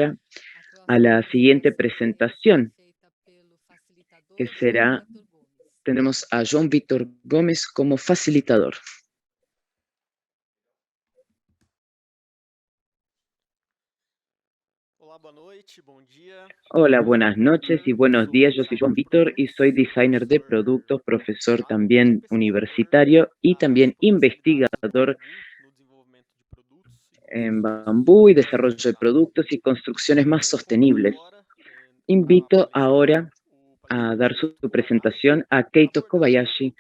ahora a la siguiente presentación, que será, tendremos a João Vitor Gómez como facilitador. Hola, buenas noches y buenos días. Yo soy João Vitor y soy designer de productos, profesor también universitario y también investigador en bambú y desarrollo de productos y construcciones más sostenibles. Invito ahora a dar su presentación a Keito Kobayashi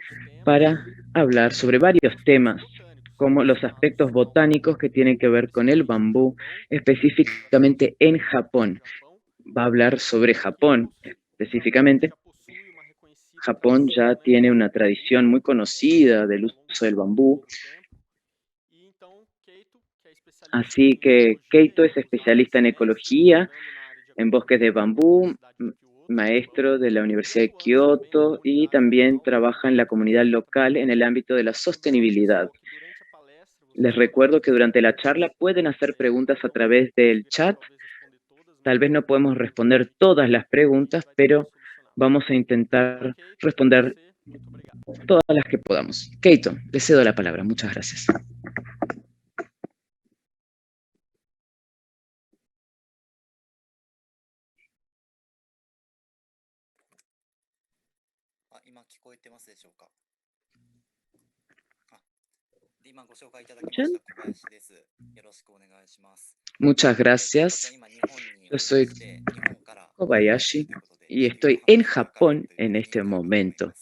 para hablar sobre varios temas, como los aspectos botánicos que tienen que ver con el bambú, específicamente en Japón. Va a hablar sobre Japón específicamente. Japón ya tiene una tradición muy conocida del uso del bambú. Así que Keito es especialista en ecología, en bosques de bambú, maestro de la Universidad de Kioto y también trabaja en la comunidad local en el ámbito de la sostenibilidad. Les recuerdo que durante la charla pueden hacer preguntas a través del chat. Tal vez no podemos responder todas las preguntas, pero vamos a intentar responder todas las que podamos. Keito, le cedo la palabra. Muchas gracias. Muchas gracias. Yo soy Kobayashi y estoy en Japón en este momento.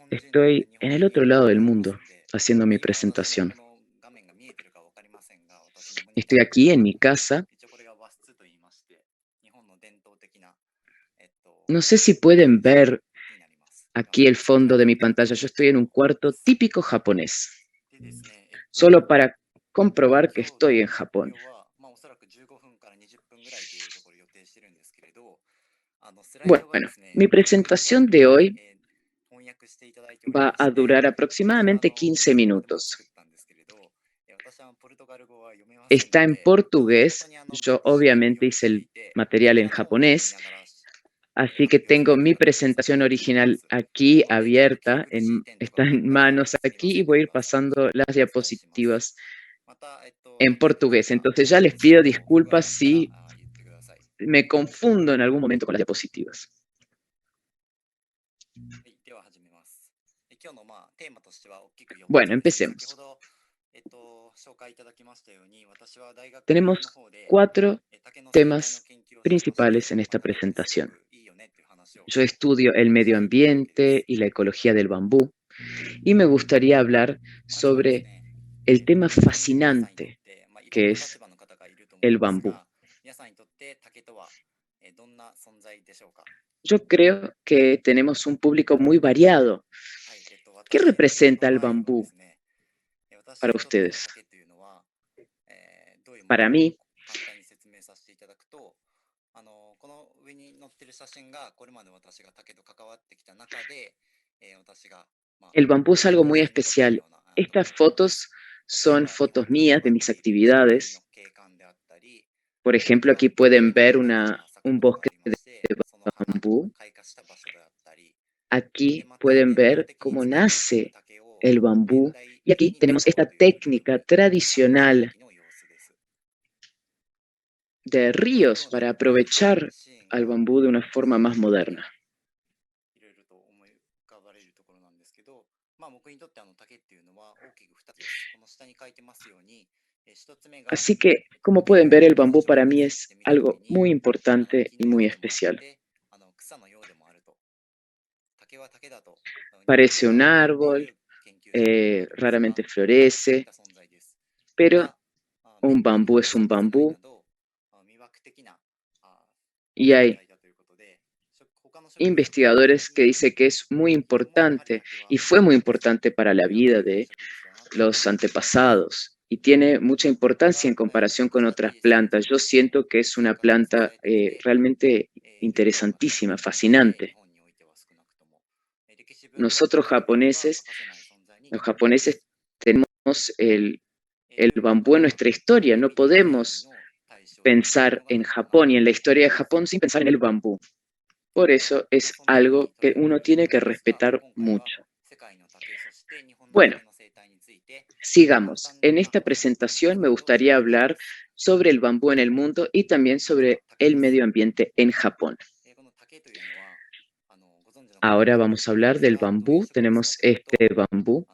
Estoy en el otro lado del mundo haciendo mi presentación. Estoy aquí en mi casa. No sé si pueden ver aquí el fondo de mi pantalla. Yo estoy en un cuarto típico japonés, solo para comprobar que estoy en Japón. Bueno, mi presentación de hoy va a durar aproximadamente 15 minutos. Está en portugués. Yo obviamente hice el material en japonés, así que tengo mi presentación original aquí abierta, está en manos aquí y voy a ir pasando las diapositivas en portugués. Entonces ya les pido disculpas si me confundo en algún momento con las diapositivas. Bueno, empecemos. Tenemos 4 temas principales en esta presentación. Yo estudio el medio ambiente y la ecología del bambú y me gustaría hablar sobre el tema fascinante que es el bambú. Yo creo que tenemos un público muy variado. ¿Qué representa el bambú para ustedes? Para mí, el bambú es algo muy especial. Estas fotos son fotos mías de mis actividades. Por ejemplo, aquí pueden ver un bosque de bambú. Aquí pueden ver cómo nace el bambú. Y aquí tenemos esta técnica tradicional de ríos para aprovechar al bambú de una forma más moderna. Así que, como pueden ver, el bambú para mí es algo muy importante y muy especial. Parece un árbol, raramente florece, pero un bambú es un bambú. Y hay investigadores que dicen que es muy importante y fue muy importante para la vida de los antepasados y tiene mucha importancia en comparación con otras plantas. Yo siento que es una planta realmente interesantísima, fascinante. Nosotros los japoneses tenemos el bambú en nuestra historia. No podemos pensar en Japón y en la historia de Japón sin pensar en el bambú. Por eso es algo que uno tiene que respetar mucho. Bueno, sigamos. En esta presentación me gustaría hablar sobre el bambú en el mundo y también sobre el medio ambiente en Japón. Ahora vamos a hablar del bambú. Tenemos este bambú.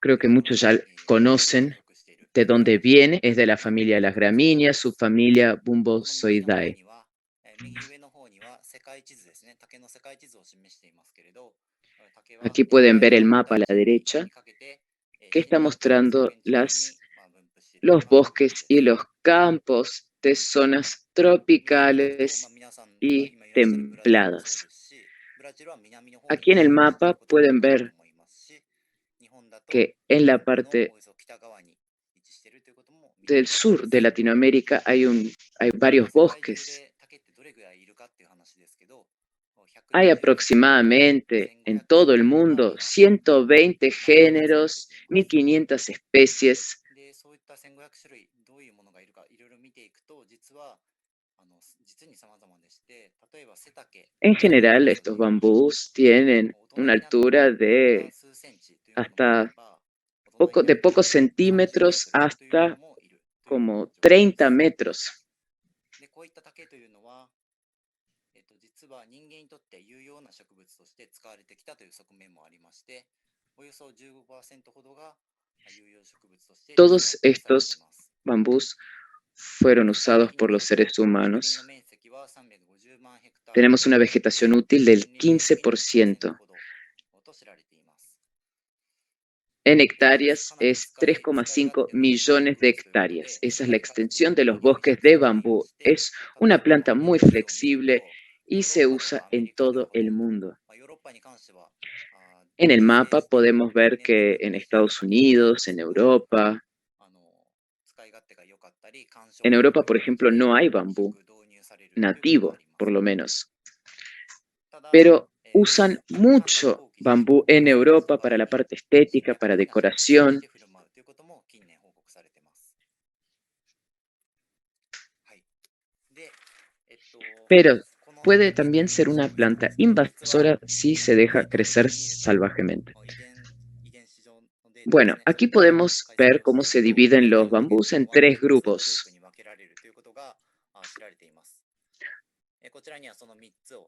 Creo que muchos ya conocen de dónde viene. Es de la familia de las gramíneas, su familia Bombozoidae. Aquí pueden ver el mapa a la derecha que está mostrando los bosques y los campos de zonas tropicales y templadas. Aquí en el mapa pueden ver que en la parte del sur de Latinoamérica hay varios bosques. Hay aproximadamente en todo el mundo 120 géneros, 1.500 especies. En general, estos bambús tienen una altura de hasta pocos centímetros hasta como 30 metros. Todos estos bambús fueron usados por los seres humanos. Tenemos una vegetación útil del 15%. En hectáreas es 3,5 millones de hectáreas. Esa es la extensión de los bosques de bambú. Es una planta muy flexible y se usa en todo el mundo. En el mapa podemos ver que en Estados Unidos, en Europa, por ejemplo, no hay bambú nativo, por lo menos. Pero usan mucho bambú en Europa para la parte estética, para decoración. Pero puede también ser una planta invasora si se deja crecer salvajemente. Bueno, aquí podemos ver cómo se dividen los bambús en 3 grupos.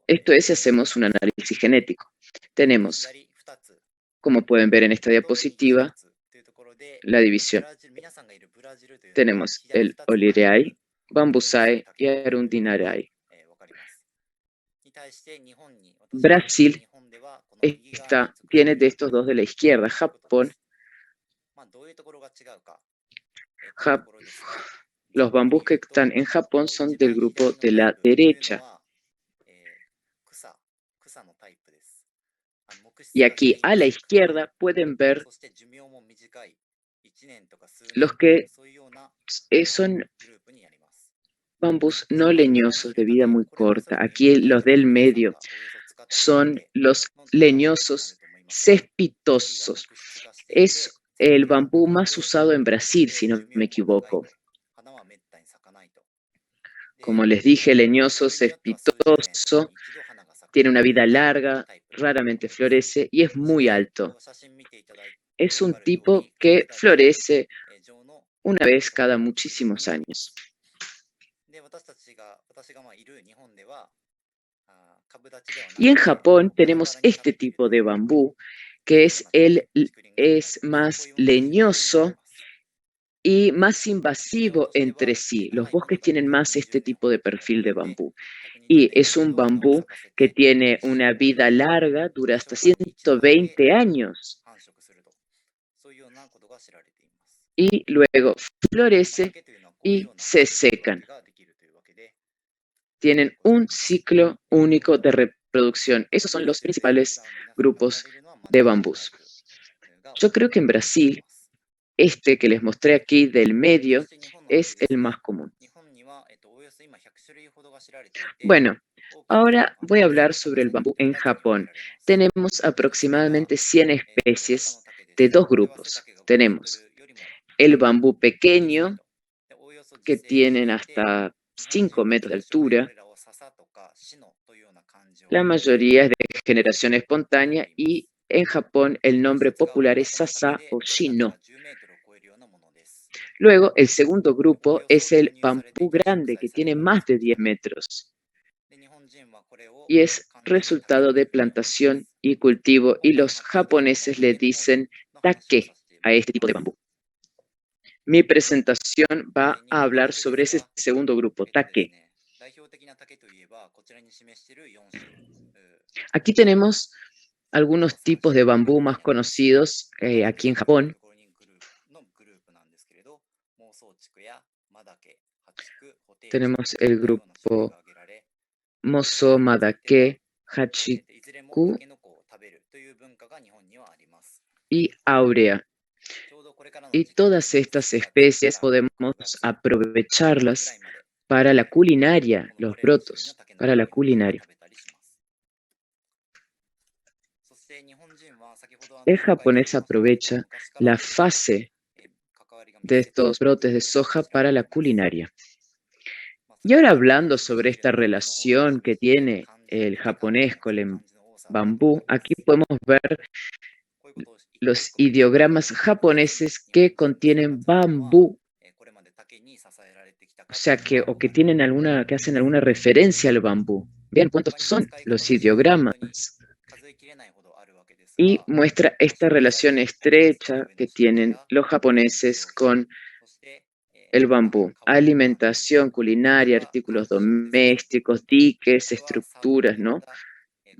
Esto es si hacemos un análisis genético. Tenemos, como pueden ver en esta diapositiva, la división. Tenemos el Olyrae, Bambusae y Arundinarae. Brasil tiene de estos dos de la izquierda. Los bambús que están en Japón son del grupo de la derecha. Y aquí a la izquierda pueden ver los que son bambús no leñosos de vida muy corta. Aquí los del medio son los leñosos cespitosos. Es el bambú más usado en Brasil, si no me equivoco. Como les dije, leñoso cespitoso, tiene una vida larga, raramente florece y es muy alto. Es un tipo que florece una vez cada muchísimos años. Y en Japón tenemos este tipo de bambú, que es más leñoso y más invasivo entre sí. Los bosques tienen más este tipo de perfil de bambú. Y es un bambú que tiene una vida larga, dura hasta 120 años. Y luego florece y se secan. Tienen un ciclo único de reproducción. Esos son los principales grupos de bambús. Yo creo que en Brasil, este que les mostré aquí del medio es el más común. Bueno, ahora voy a hablar sobre el bambú en Japón. Tenemos aproximadamente 100 especies de 2 grupos. Tenemos el bambú pequeño, que tienen hasta 5 metros de altura. La mayoría es de generación espontánea y en Japón el nombre popular es Sasa o Shino. Luego, el segundo grupo es el bambú grande, que tiene más de 10 metros y es resultado de plantación y cultivo, y los japoneses le dicen take a este tipo de bambú. Mi presentación va a hablar sobre ese segundo grupo, take. Aquí tenemos algunos tipos de bambú más conocidos aquí en Japón. Tenemos el grupo Moso, Madake, Hachiku y Aurea. Y todas estas especies podemos aprovecharlas para la culinaria, los brotos, para la culinaria. El japonés aprovecha la fase de estos brotes de soja para la culinaria. Y ahora hablando sobre esta relación que tiene el japonés con el bambú, aquí podemos ver los ideogramas japoneses que contienen bambú, o sea, que hacen alguna referencia al bambú. Vean cuántos son los ideogramas. Y muestra esta relación estrecha que tienen los japoneses con el bambú: alimentación, culinaria, artículos domésticos, diques, estructuras, ¿no?,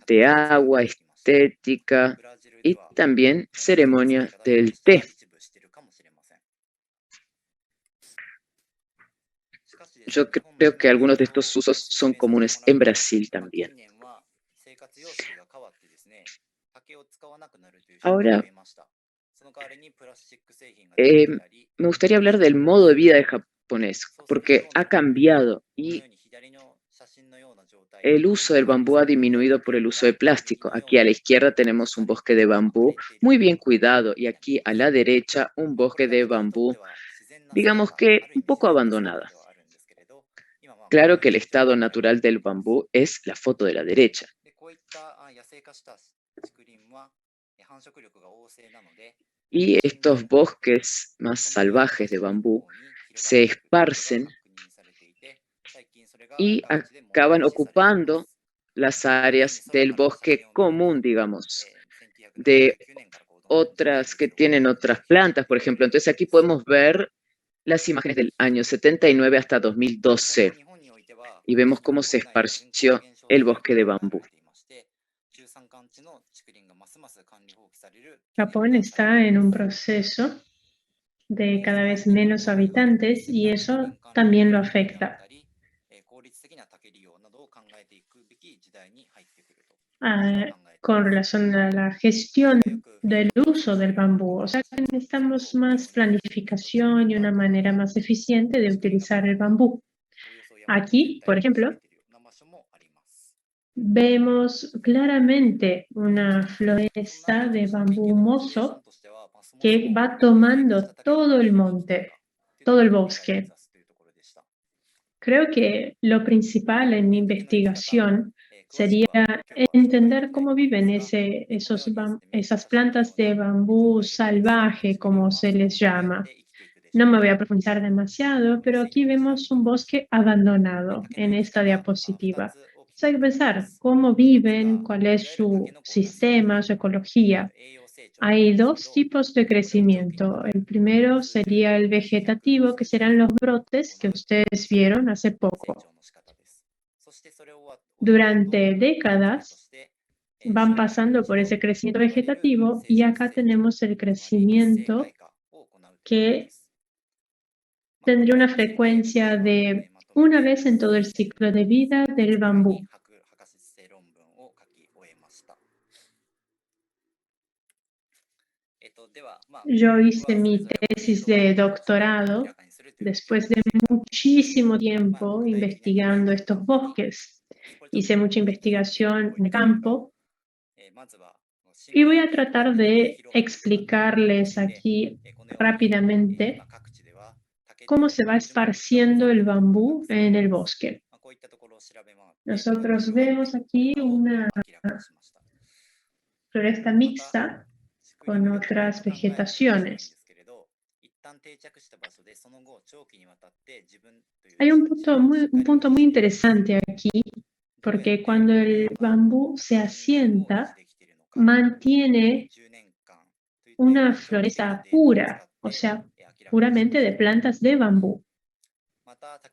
de agua, estética y también ceremonia del té. Yo creo que algunos de estos usos son comunes en Brasil también. Ahora, me gustaría hablar del modo de vida del japonés, porque ha cambiado y el uso del bambú ha disminuido por el uso de plástico. Aquí a la izquierda tenemos un bosque de bambú muy bien cuidado y aquí a la derecha un bosque de bambú, digamos que un poco abandonada. Claro que el estado natural del bambú es la foto de la derecha. Y estos bosques más salvajes de bambú se esparcen y acaban ocupando las áreas del bosque común, digamos, de otras que tienen otras plantas, por ejemplo. Entonces aquí podemos ver las imágenes del año 79 hasta 2012 y vemos cómo se esparció el bosque de bambú. Japón está en un proceso de cada vez menos habitantes y eso también lo afecta. Con relación a la gestión del uso del bambú, o sea que necesitamos más planificación y una manera más eficiente de utilizar el bambú. Aquí, por ejemplo, vemos claramente una floresta de bambú mozo que va tomando todo el monte, todo el bosque. Creo que lo principal en mi investigación sería entender cómo viven esas plantas de bambú salvaje, como se les llama. No me voy a profundizar demasiado, pero aquí vemos un bosque abandonado en esta diapositiva. Entonces hay que pensar cómo viven, cuál es su sistema, su ecología. Hay dos tipos de crecimiento. El primero sería el vegetativo, que serán los brotes que ustedes vieron hace poco. Durante décadas van pasando por ese crecimiento vegetativo y acá tenemos el crecimiento que tendría una frecuencia de una vez en todo el ciclo de vida del bambú. Yo hice mi tesis de doctorado después de muchísimo tiempo investigando estos bosques. Hice mucha investigación en campo y voy a tratar de explicarles aquí rápidamente cómo se va esparciendo el bambú en el bosque. Nosotros vemos aquí una floresta mixta con otras vegetaciones. Hay un punto muy interesante aquí, porque cuando el bambú se asienta, mantiene una floresta pura, o sea, puramente de plantas de bambú.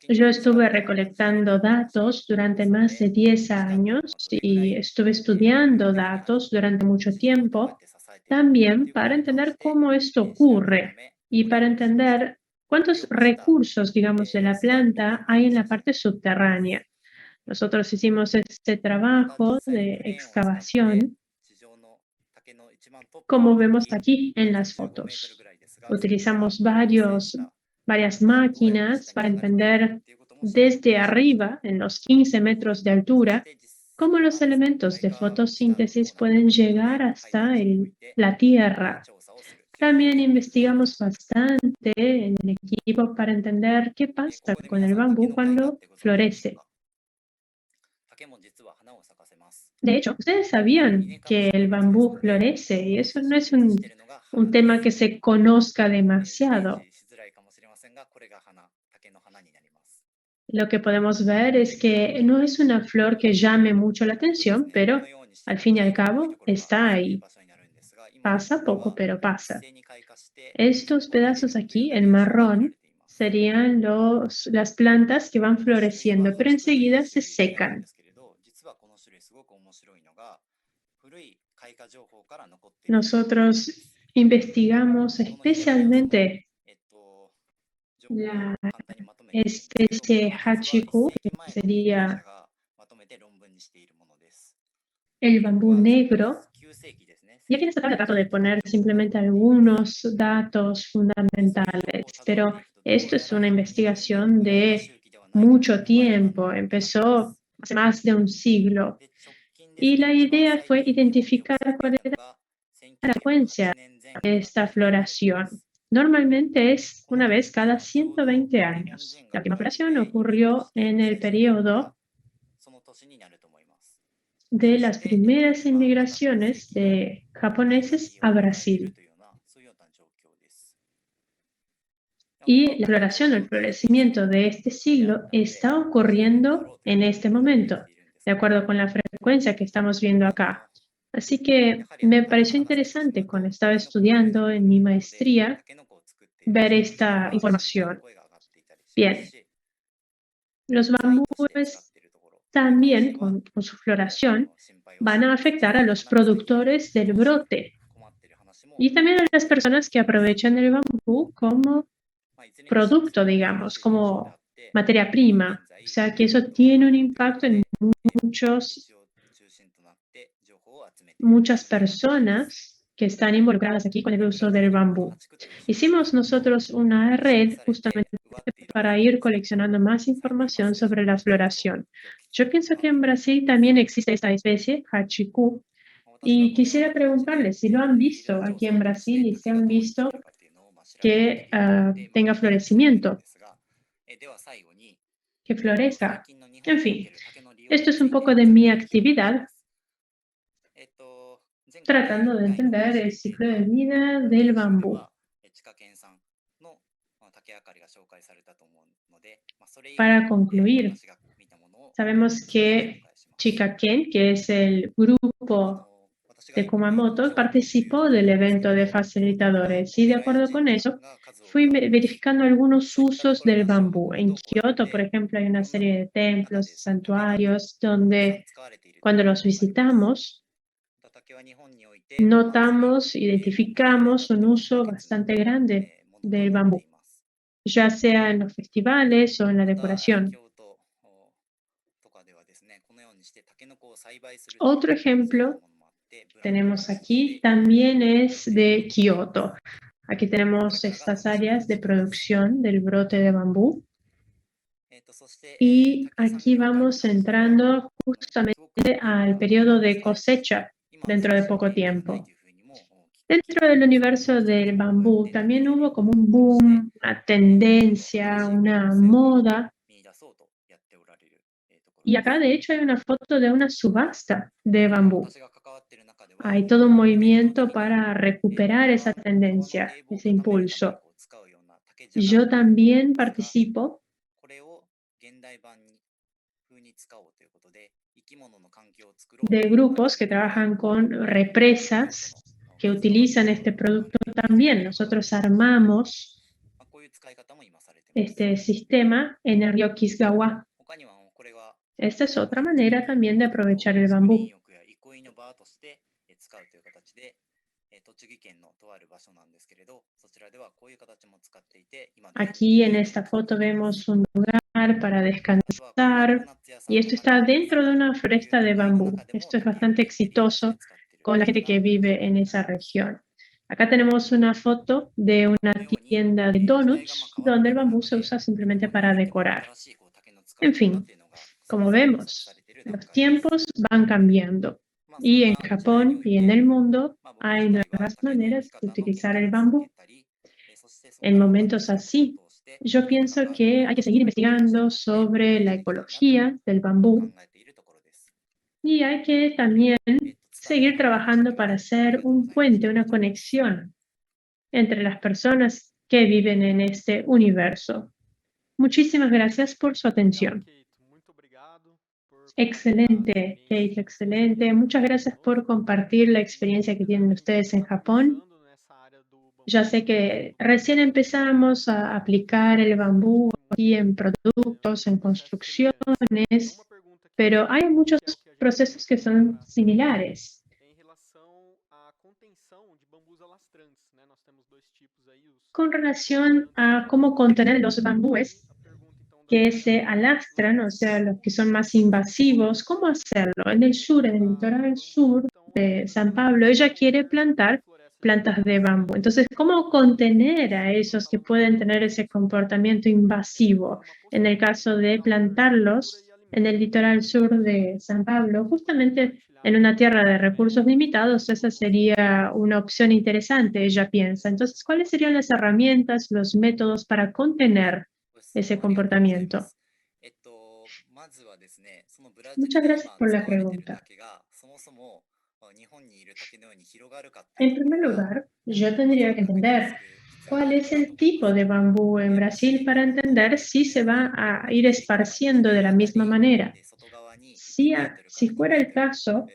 Yo estuve recolectando datos durante más de 10 años y estuve estudiando datos durante mucho tiempo también para entender cómo esto ocurre y para entender cuántos recursos, digamos, de la planta hay en la parte subterránea. Nosotros hicimos este trabajo de excavación, como vemos aquí en las fotos. Utilizamos varias máquinas para entender desde arriba, en los 15 metros de altura, cómo los elementos de fotosíntesis pueden llegar hasta la Tierra. También investigamos bastante en el equipo para entender qué pasa con el bambú cuando florece. De hecho, ¿ustedes sabían que el bambú florece? Y eso no es un tema que se conozca demasiado. Lo que podemos ver es que no es una flor que llame mucho la atención, pero al fin y al cabo está ahí. Pasa poco, pero pasa. Estos pedazos aquí, el marrón, serían las plantas que van floreciendo, pero enseguida se secan. Nosotros investigamos especialmente la especie Hachiku, que sería el bambú negro. Y aquí en esta tabla trato de poner simplemente algunos datos fundamentales, pero esto es una investigación de mucho tiempo, empezó hace más de un siglo. Y la idea fue identificar cuál era la frecuencia de esta floración. Normalmente es una vez cada 120 años. La primera floración ocurrió en el periodo de las primeras inmigraciones de japoneses a Brasil. Y la floración o el florecimiento de este siglo está ocurriendo en este momento, de acuerdo con la frecuencia que estamos viendo acá. Así que me pareció interesante cuando estaba estudiando en mi maestría ver esta información. Bien, los bambúes también con su floración van a afectar a los productores del brote y también a las personas que aprovechan el bambú como producto, digamos, como materia prima. O sea que eso tiene un impacto en muchas personas que están involucradas aquí con el uso del bambú. Hicimos nosotros una red justamente para ir coleccionando más información sobre la floración. Yo pienso que en Brasil también existe esta especie, Hachiku, y quisiera preguntarles si lo han visto aquí en Brasil y si han visto que tenga florecimiento, que florezca. En fin, esto es un poco de mi actividad tratando de entender el ciclo de vida del bambú. Para concluir, sabemos que Chikaken, que es el grupo de Kumamoto, participó del evento de facilitadores y de acuerdo con eso fui verificando algunos usos del bambú. En Kioto, por ejemplo, hay una serie de templos, santuarios, donde cuando los visitamos notamos, identificamos un uso bastante grande del bambú, ya sea en los festivales o en la decoración. Otro ejemplo tenemos aquí también es de Kioto. Aquí tenemos estas áreas de producción del brote de bambú. Y aquí vamos entrando justamente al periodo de cosecha dentro de poco tiempo. Dentro del universo del bambú también hubo como un boom, una tendencia, una moda. Y acá de hecho hay una foto de una subasta de bambú. Hay todo un movimiento para recuperar esa tendencia, ese impulso. Yo también participo de grupos que trabajan con represas que utilizan este producto también. Nosotros armamos este sistema en el río Kisgawa. Esta es otra manera también de aprovechar el bambú. Aquí en esta foto vemos un lugar para descansar y esto está dentro de una floresta de bambú. Esto es bastante exitoso con la gente que vive en esa región. Acá tenemos una foto de una tienda de donuts donde el bambú se usa simplemente para decorar. En fin, como vemos, los tiempos van cambiando y en Japón y en el mundo hay nuevas maneras de utilizar el bambú. En momentos así, yo pienso que hay que seguir investigando sobre la ecología del bambú y hay que también seguir trabajando para hacer un puente, una conexión entre las personas que viven en este universo. Muchísimas gracias por su atención. Excelente, Kate, excelente. Muchas gracias por compartir la experiencia que tienen ustedes en Japón. Ya sé que recién empezamos a aplicar el bambú aquí en productos, en construcciones, pero hay muchos procesos que son similares. Con relación a cómo contener los bambúes que se alastran, o sea, los que son más invasivos, ¿cómo hacerlo? En el sur, en el litoral sur de San Pablo, ella quiere plantar plantas de bambú. Entonces, ¿cómo contener a esos que pueden tener ese comportamiento invasivo? En el caso de plantarlos en el litoral sur de San Pablo, justamente en una tierra de recursos limitados, esa sería una opción interesante, ella piensa. Entonces, ¿cuáles serían las herramientas, los métodos para contener ese comportamiento? Muchas gracias por la pregunta. En primer lugar, yo tendría que entender cuál es el tipo de bambú en Brasil para entender si se va a ir esparciendo de la misma manera. Si fuera el caso,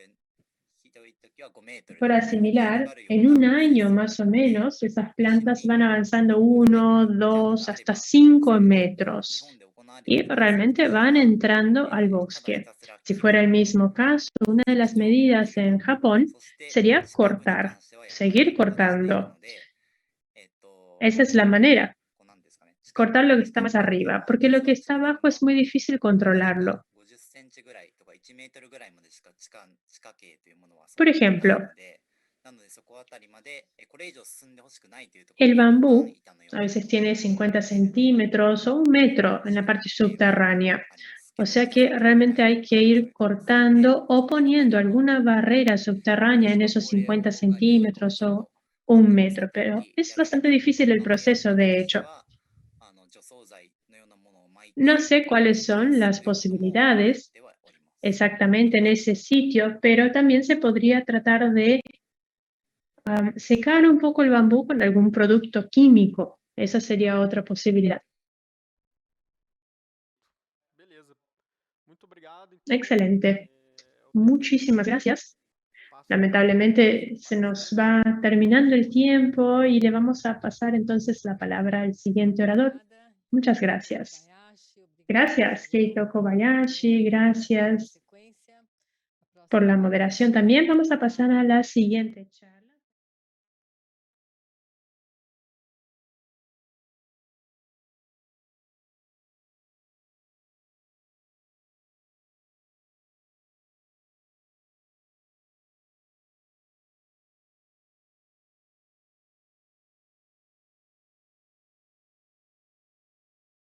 fuera similar, en un año más o menos, esas plantas van avanzando 1, 2, hasta 5 metros y realmente van entrando al bosque. Si fuera el mismo caso, una de las medidas en Japón sería cortar, seguir cortando. Esa es la manera, cortar lo que está más arriba, porque lo que está abajo es muy difícil controlarlo. Por ejemplo, el bambú a veces tiene 50 centímetros o 1 metro en la parte subterránea. O sea que realmente hay que ir cortando o poniendo alguna barrera subterránea en esos 50 centímetros o 1 metro, pero es bastante difícil el proceso, de hecho. No sé cuáles son las posibilidades exactamente en ese sitio, pero también se podría tratar de secar un poco el bambú con algún producto químico. Esa sería otra posibilidad. Excelente. Muchísimas gracias. Lamentablemente se nos va terminando el tiempo y le vamos a pasar entonces la palabra al siguiente orador. Muchas gracias. Gracias, Keito Kobayashi. Gracias por la moderación también. Vamos a pasar a la siguiente charla.